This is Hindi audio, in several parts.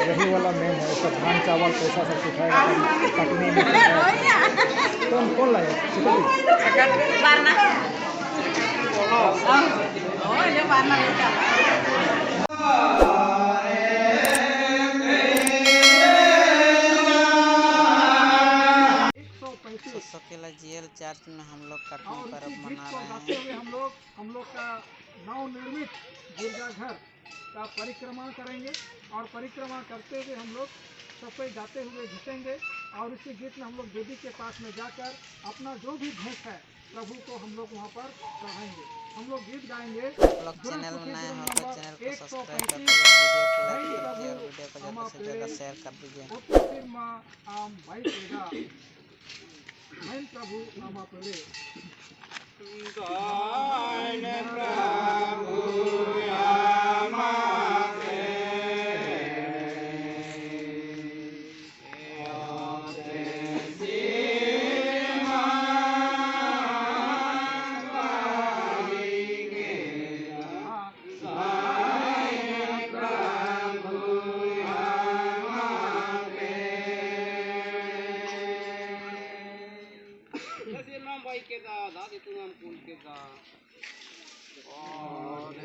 यही वाला मेन है। उसका धान चावल पैसा सब सिखाएगा कटनी में कौन लाए सकेला जेल चर्च में हम लोग कटनी पर्व मना रहे हैं। हम लोग का नवनिर्मित गिरजाघर का परिक्रमा करेंगे और परिक्रमा करते हुए हम लोग सबसे जाते हुए घुसेंगे और इसी गीत में हम लोग देवी के पास में जाकर अपना जो भी भेंट है प्रभु को हम लोग वहाँ पर चढ़ाएंगे। हम लोग गीत गाएंगे। लोग चैनल में नए हो तो चैनल को सब्सक्राइब कर दीजिए, वीडियो को लाइक कीजिए और वीडियो को ज़्यादा से ज़्यादा शेयर कर दीजिए। प्रभु नामा पड़े भाई के दादी तुम हम कुल के दा और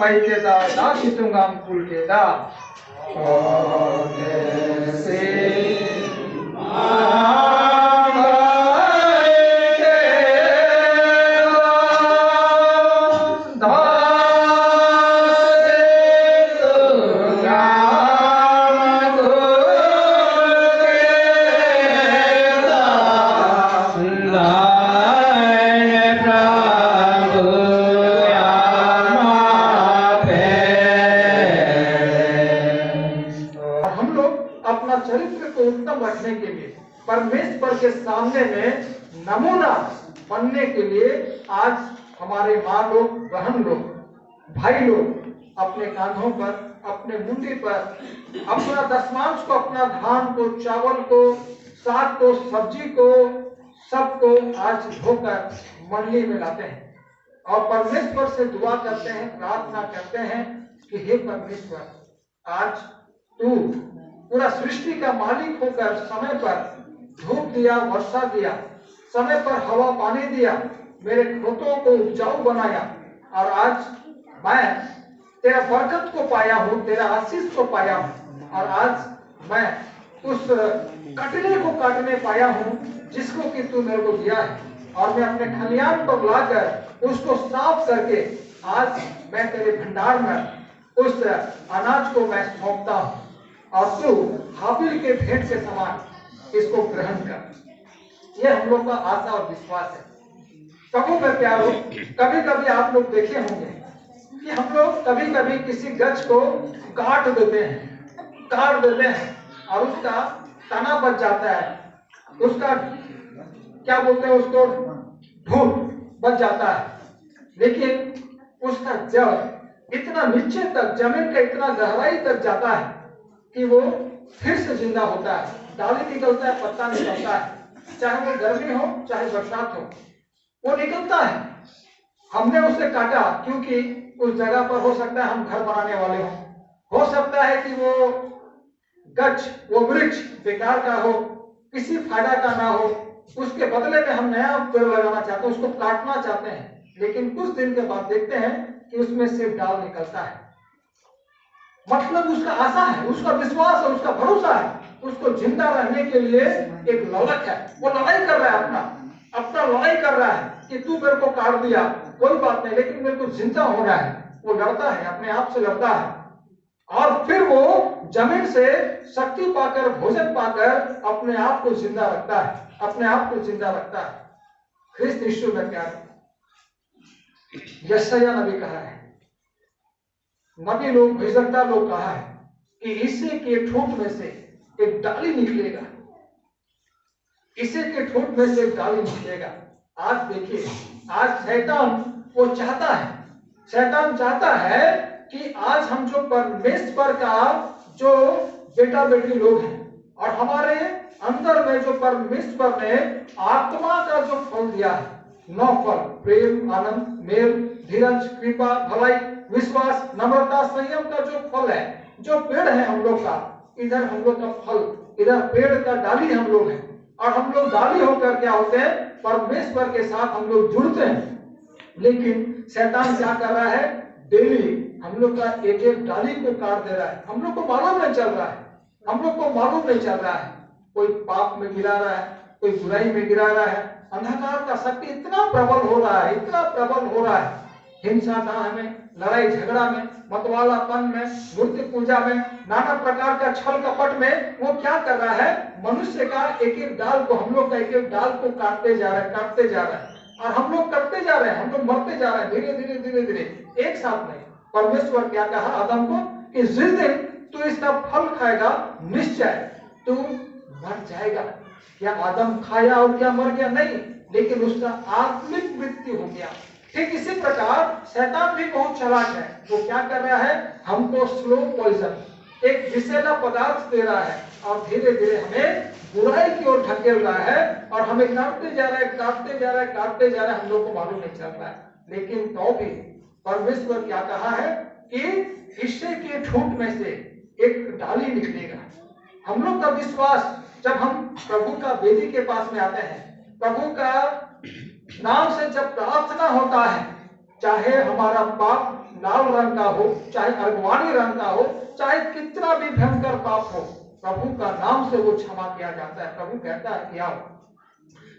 भाई के दा सीतूंगा हम कुल के दा चरित्र को उत्तम रखने के लिए परमेश्वर के सामने में नमूना बनने के लिए आज हमारे माँ लोग, बहन लोग, भाई लोग अपने कांधों पर, अपने मुंडी पर अपना दशमांश को, अपना धान को, चावल को, साग को, सब्जी को, सबको आज धोकर मंडली में लाते हैं और परमेश्वर से दुआ करते हैं, प्रार्थना करते हैं कि हे परमेश्वर, आज तू पूरा सृष्टि का मालिक होकर समय पर धूप दिया, वर्षा दिया, समय पर हवा पानी दिया, मेरे खेतों को उपजाऊ बनाया और आज मैं तेरा बरकत को पाया हूँ, तेरा आशीष को पाया हूँ और आज मैं उस कटने को काटने पाया हूँ जिसको कि तू मेरे को दिया है और मैं अपने खलियान पर लाकर उसको साफ करके आज मैं तेरे भंडार में उस अनाज को मैं सौंपता हूँ और तू हाबिल के भेंट के समान इसको ग्रहण कर। यह हम लोग का आशा और विश्वास है। प्रभु में प्यारो, कभी कभी आप लोग देखे होंगे कि हम लोग कभी कभी किसी गज को काट देते हैं और उसका तना बच जाता है, उसका क्या बोलते हैं, उसको ढूंढ बच जाता है, लेकिन उसका जड़ इतना नीचे तक, जमीन का इतना गहराई तक जाता है कि वो फिर से जिंदा होता है, डाली निकलता है, पत्ता निकलता है, चाहे वो गर्मी हो चाहे बरसात हो, वो निकलता है। हमने उसे काटा क्योंकि उस जगह पर हो सकता है हम घर बनाने वाले हो सकता है कि वो गछ, वो वृक्ष बेकार का हो, किसी फायदा का ना हो, उसके बदले में हम नया पेड़ लगाना चाहते हैं, उसको काटना चाहते हैं, लेकिन कुछ दिन के बाद देखते हैं कि उसमें से डाल निकलता है। मतलब उसका आशा है, उसका विश्वास है, उसका भरोसा है, उसको जिंदा रहने के लिए एक ललक है। वो लड़ाई कर रहा है, अपना लड़ाई कर रहा है कि तू मेरे को काट दिया कोई बात नहीं, लेकिन मेरे को जिंदा होना है। वो लड़ता है, अपने आप से लड़ता है, और फिर वो जमीन से शक्ति पाकर, भोजन पाकर अपने आप को जिंदा रखता है, अपने आप को जिंदा रखता है। ख्रिस्त यीशु में क्या यशायाह नबी कहा है, नबी लोग, भविष्यवक्ता लोग कहा है कि इसे के ठोंठ में से एक डाली निकलेगा, इसे के ठोंठ में से एक डाली निकलेगा। आज देखिए, आज शैतान वो चाहता है, शैतान चाहता है कि आज हम जो परमेश्वर का जो बेटा बेटी लोग हैं और हमारे अंदर में जो परमेश्वर ने आत्मा का जो फल दिया है, 9 फल, प्रेम, आनंद, मेल, धीरज, कृपा, भलाई, विश्वास, नम्रता, संयम का जो फल है, जो पेड़ है हम लोग का, इधर हम लोग का फल, इधर पेड़ का डाली हम लोग हैं, और हम लोग डाली होकर क्या होते हैं, परमेश्वर के साथ हम लोग जुड़ते हैं। लेकिन शैतान क्या कर रहा है, डेली हम लोग का एक एक डाली को काट दे रहा है। हम लोग को मालूम नहीं चल रहा है, हम लोग को मालूम नहीं चल रहा है, कोई पाप में गिरा रहा है, कोई बुराई में गिरा रहा है। अंधकार का शक्ति इतना प्रबल हो रहा है, इतना प्रबल हो रहा है, हिंसा दाह में, लड़ाई झगड़ा में, मतवालापन में, मूर्ति पूजा में, नाना प्रकार का छल कपट में वो क्या कर रहा है, मनुष्य का एक एक डाल को, हम लोग का एक एक डाल को काटते जा रहा है, काटते जा रहा है, और हम लोग करते जा रहे हैं, हम लोग मरते जा रहे हैं, धीरे धीरे धीरे धीरे, एक साथ नहीं। परमेश्वर क्या कहा आदम को कि जिस दिन तू इसका फल खाएगा निश्चय तू मर जाएगा। क्या आदम खाया और क्या मर गया? नहीं, लेकिन उसका आत्मिक मृत्यु हो गया। ठीक इसी प्रकार शैतान भी बहुत चालाक है। वो क्या कर रहा है, हमको स्लो पॉइजन, एक विषैला पदार्थ दे रहा है और धीरे धीरे हमें बुराई की ओर ढकेल रहा है, और हमें काटते जा रहा है, काटते जा रहा है, काटते जा रहा है, हम लोग को मालूम नहीं चल रहा है। लेकिन तो भी परमेश्वर क्या कहा है कि हिस्से के ठूंठ में से एक डाली निकलेगा। हम लोग का विश्वास, जब हम प्रभु का वेदी के पास में आते हैं, प्रभु का नाम से जब प्रार्थना होता है, चाहे हमारा पाप लाल रंग का हो, चाहे अगवानी रंग का हो, चाहे कितना भी भयंकर पाप हो, प्रभु का नाम से वो क्षमा किया जाता है। प्रभु कहता है कि आओ,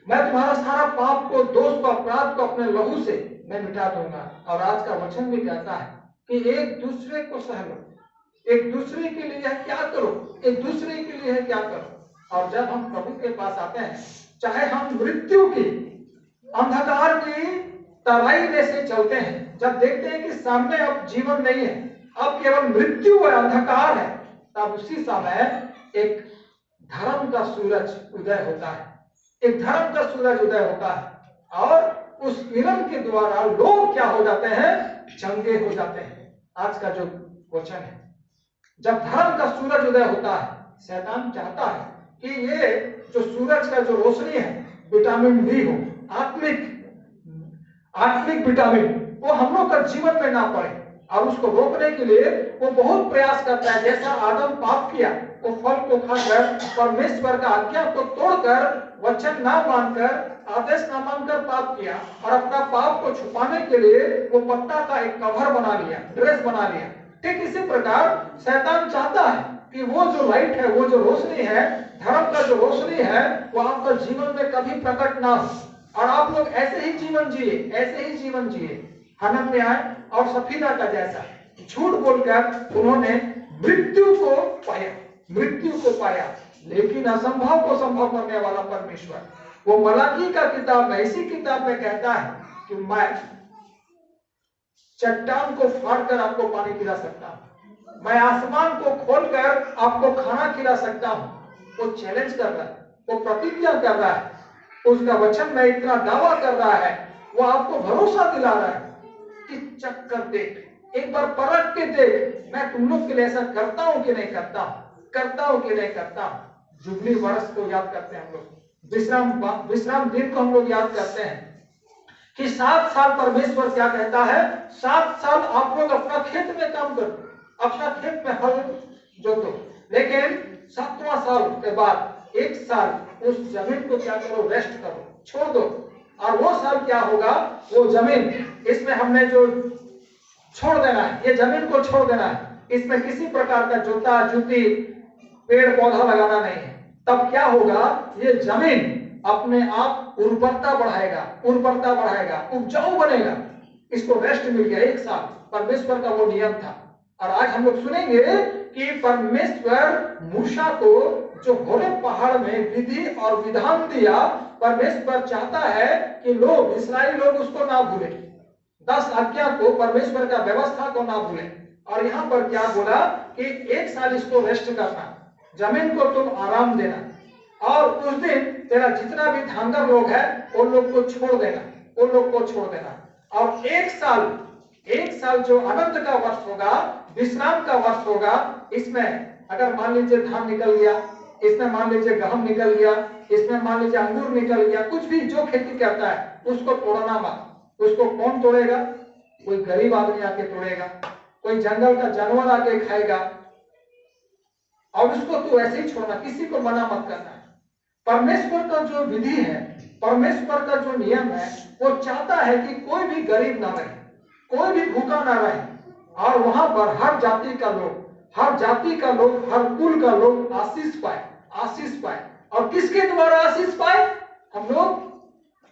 मैं तुम्हारा सारा पाप को, दोष को, अपराध को अपने लहू से मैं मिटा दूंगा। और आज का वचन भी कहता है कि एक दूसरे को सह लो, एक दूसरे के लिए क्या करो, एक दूसरे के लिए क्या करो। और जब हम प्रभु के पास आते हैं, चाहे हम मृत्यु की, अंधकार की तराई में से चलते हैं, जब देखते हैं कि सामने अब जीवन नहीं है, अब केवल मृत्यु है, अंधकार है, तब उसी समय एक धर्म का सूरज उदय होता है, एक धर्म का सूरज उदय होता है, और उस किरण के द्वारा लोग क्या हो जाते हैं, चंगे हो जाते हैं। आज का जो वचन है, जब धर्म का सूरज उदय होता है, शैतान चाहता है कि ये जो सूरज का जो रोशनी है, विटामिन डी हो, आत्मिक विटामिन, वो हम लोग का जीवन में ना पड़े, और उसको रोकने के लिए वो बहुत प्रयास करता है। जैसा आदम पाप किया, वो फल को खाकर, परमेश्वर का आज्ञा को तोड़कर, वचन ना मानकर, आदेश ना मानकर पाप किया, और अपना पाप को छुपाने के लिए वो पत्ता का एक कवर बना लिया, ड्रेस बना लिया। ठीक इसी प्रकार शैतान चाहता है कि वो जो लाइट है, वो जो रोशनी है, धर्म का जो रोशनी है, वो आपका जीवन में कभी प्रकट ना हो, और आप लोग ऐसे ही जीवन जिए, ऐसे ही जीवन जिए। हनन्याह और सफीरा का जैसा झूठ बोलकर उन्होंने मृत्यु को पाया, मृत्यु को पाया, लेकिन असंभव को संभव करने वाला परमेश्वर, वो मलाकी का किताब में, इसी किताब में कहता है कि मैं चट्टान को फाड़कर आपको पानी पिला सकता हूं, मैं आसमान को खोलकर आपको खाना खिला सकता हूं। वो चैलेंज कर रहा है, वो प्रतिज्ञा कर रहा है, उसका वचन में इतना दावा कर रहा है, वो आपको भरोसा दिला रहा है कि चख कर देख, एक बार परख के देख, मैं तुम लोग के लिए ऐसा करता हूं कि नहीं करता हूं, करता हूं कि नहीं करता हूं। जुबली वर्ष को याद करते हैं हम लोग, विश्राम दिन को हम लोग याद करते हैं कि 7 साल परमेश्वर क्या कहता है, 7 साल आप लोग अपना खेत में काम करो, अपना खेत में हल जोतो, लेकिन 7वां साल के बाद 1 साल उस जमीन को क्या करो, रेस्ट करो, छोड़ दो। और वो साल क्या होगा, वो जमीन, इसमें हमने जो छोड़ देना है, ये जमीन को छोड़ देना है, इसमें किसी प्रकार का जोता जूती पेड़ पौधा लगाना नहीं है। तब क्या होगा, ये जमीन अपने आप उर्वरता बढ़ाएगा, उर्वरता बढ़ाएगा, उपजाऊ बनेगा। इसको रेस्ट मिल गया 1 साल, परमेश्वर का वो नियम था। और आज हम लोग सुनेंगे कि परमेश्वर मूसा को जो होरेब पहाड़ में विधि और विधान दिया, परमेश्वर चाहता है कि लोग, इस्राएली लोग उसको ना भूले, 10 आज्ञा को, परमेश्वर का व्यवस्था को ना भूले। और यहाँ पर क्या बोला कि 1 साल इसको रेस्ट करना, जमीन को तुम आराम देना, और उस दिन तेरा जितना भी धांगर लोग है उन लोग को छोड़ देना, उन लोग को छोड़ देना। और 1 साल जो आनंद का वर्ष होगा, विश्राम का वर्ष होगा, इसमें अगर मान लीजिए धान निकल गया, इसमें मान लीजिए गहम निकल गया, इसमें मान लीजिए अंगूर निकल गया, कुछ भी जो खेती करता है उसको तोड़ना मत। उसको कौन तोड़ेगा, कोई गरीब आदमी आके तोड़ेगा, कोई जंगल का जानवर आके खाएगा, और उसको तो ऐसे ही छोड़ना, किसी को मना मत करना है। परमेश्वर का जो विधि है, परमेश्वर का जो नियम है, वो चाहता है कि कोई भी गरीब ना रहे, कोई भी भूखा ना रहे, और वहां पर हर जाति का लोग, हर जाति का लोग, हर कुल का लोग आशीष पाए, आशीष पाए। और किसके द्वारा आशीष पाए, हम लोग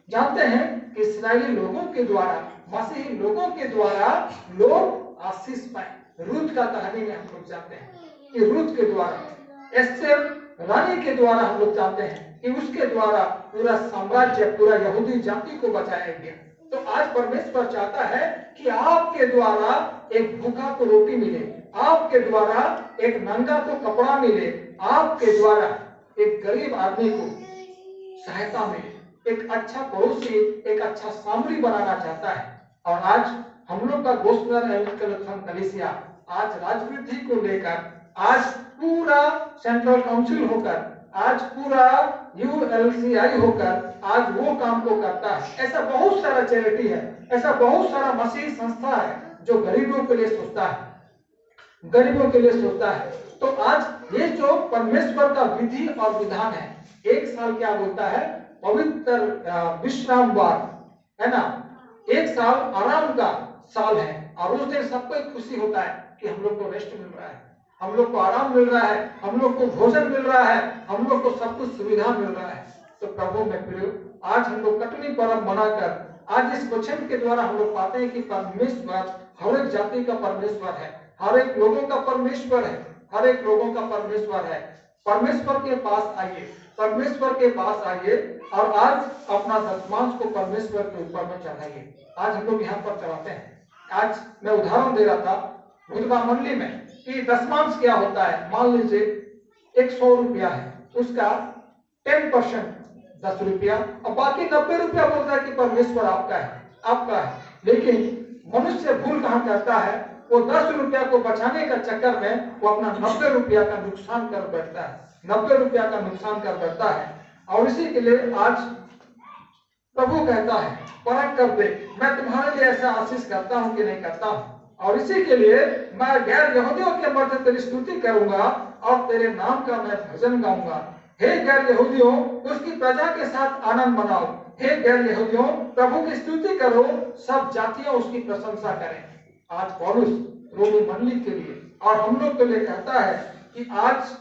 जानते हैं कि इस्राएली लोगों के द्वारा, मसीही लोगों के द्वारा लोग आशीष पाए। रूत का कहानी में हम लोग जानते हैं कि रूत के द्वारा, एस्तेर रानी के द्वारा हम लोग जानते हैं कि उसके द्वारा पूरा साम्राज्य, पूरा यहूदी जाति को बचाया गया। तो आज परमेश्वर चाहता है कि आपके द्वारा एक भूखा को रोटी मिले, आपके द्वारा एक नंगा को कपड़ा मिले, आपके द्वारा एक गरीब आदमी को सहायता मिले, एक अच्छा पड़ोसी, एक अच्छा सामरी बनाना चाहता है। और आज हम लोग का गोस्पेल कलीसिया आज राजवृद्धि को लेकर, आज पूरा सेंट्रल काउंसिल होकर, आज पूरा ULCI होकर आज वो काम को करता है। ऐसा बहुत सारा चैरिटी है, ऐसा बहुत सारा मसीही संस्था है जो गरीबों के लिए सोचता है, गरीबों के लिए सोचता है। तो आज ये जो परमेश्वर का विधि और विधान है, 1 साल क्या बोलता है, पवित्र विश्राम वार है ना, 1 साल आराम का साल है। और उस दिन सबको एक खुशी होता है कि हम लोग को रेस्ट मिल रहा है, हम लोग को आराम मिल रहा है, हम लोग को भोजन मिल रहा है, हम लोग को सब कुछ सुविधा मिल रहा है। तो प्रभु में प्रिय, आज हम लोग कटनी पर्व मनाकर, आज इस वचन के द्वारा हम लोग पाते हैं कि परमेश्वर हर एक जाति का परमेश्वर है, हर एक लोगों का परमेश्वर है, हर एक लोगों का परमेश्वर है। परमेश्वर के पास आइए, परमेश्वर के पास आइए, और आज अपना दशमांश को परमेश्वर के ऊपर में चढ़ाइए। आज हम लोग यहाँ पर चढ़ाते हैं। आज मैं उदाहरण दे रहा था बुधवा मंडली में कि दशमांश क्या होता है। मान लीजिए 100 रुपया है, उसका 10% 10 रुपया, और बाकी 90 रुपया बोलता है कि परमेश्वर आपका है, आपका है। लेकिन मनुष्य भूल कहाँ करता है, वो 10 रुपया को बचाने का चक्कर में वो अपना 90 रुपया का नुकसान कर बैठता है, 90 रुपया का नुकसान कर बैठता है। और इसी के लिए आज प्रभु कहता है, परख कर देख, मैं तुम्हारे लिए ऐसा आशीष करता हूँ कि नहीं करता हूँ। और इसी के लिए मैं गैर यहूदियों के मध्य तेरी स्तुति करूंगा और तेरे नाम का मैं भजन गाऊंगा। हे गैर यहूदियों, उसकी प्रजा के साथ आनंद मनाओ। हे गैर यहूदियों, प्रभु की स्तुति करो, सब जातियां उसकी प्रशंसा करें। आज पौलुस रोमी मंडली के लिए और हम लोग के लिए कहता है कि आज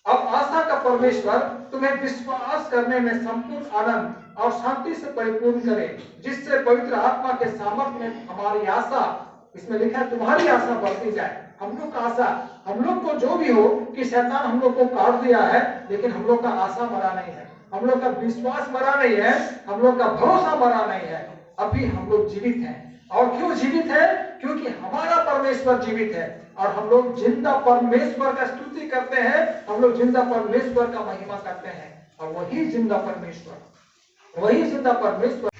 अब आशा का परमेश्वर तुम्हें विश्वास करने में संपूर्ण आनंद और शांति से परिपूर्ण करे, जिससे पवित्र आत्मा के सामर्थ्य में हमारी आशा, इसमें लिखा है तुम्हारी आशा बढ़ती जाए। हम लोग का आशा, हम लोग को जो भी हो कि शैतान हम लोग को काट दिया है, लेकिन हम लोग का आशा मरा नहीं है, हम लोग का विश्वास मरा नहीं है, हम लोग का भरोसा मरा नहीं है। अभी हम लोग जीवित हैं। और क्यों जीवित है? क्योंकि हमारा परमेश्वर जीवित है और हम लोग जिंदा परमेश्वर का स्तुति करते हैं, हम लोग जिंदा परमेश्वर का महिमा करते हैं। और वही जिंदा परमेश्वर, वही जिंदा परमेश्वर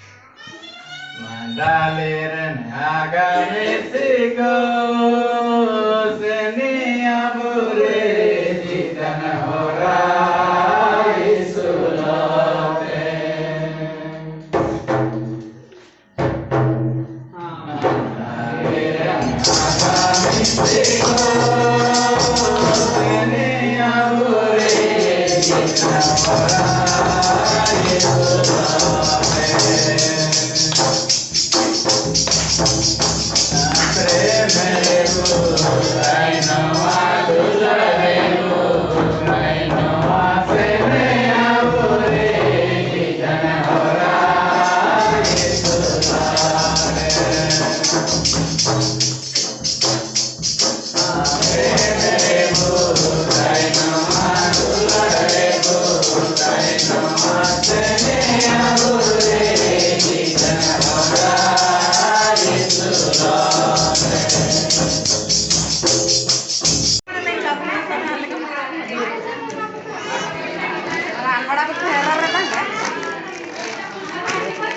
Thank you.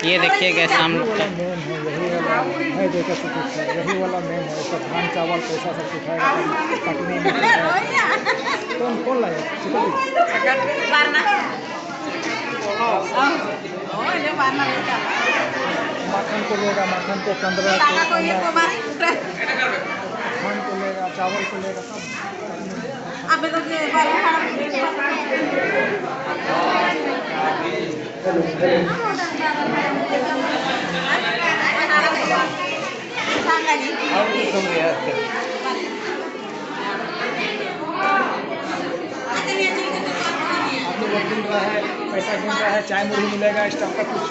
ये देखिए कैसे हम लोग मेन है, यही वाला है, देखा यही वाला मेन है। इसका धान चावल पैसा सब सिखाएगा पटनी में। कौन लाया माखन को लेगा, माखन को 15 धान को लेगा, चावल को लेगा, गिन रहा है, पैसा गिन रहा है, चाय मुरही मिलेगा, स्टाफ का कुछ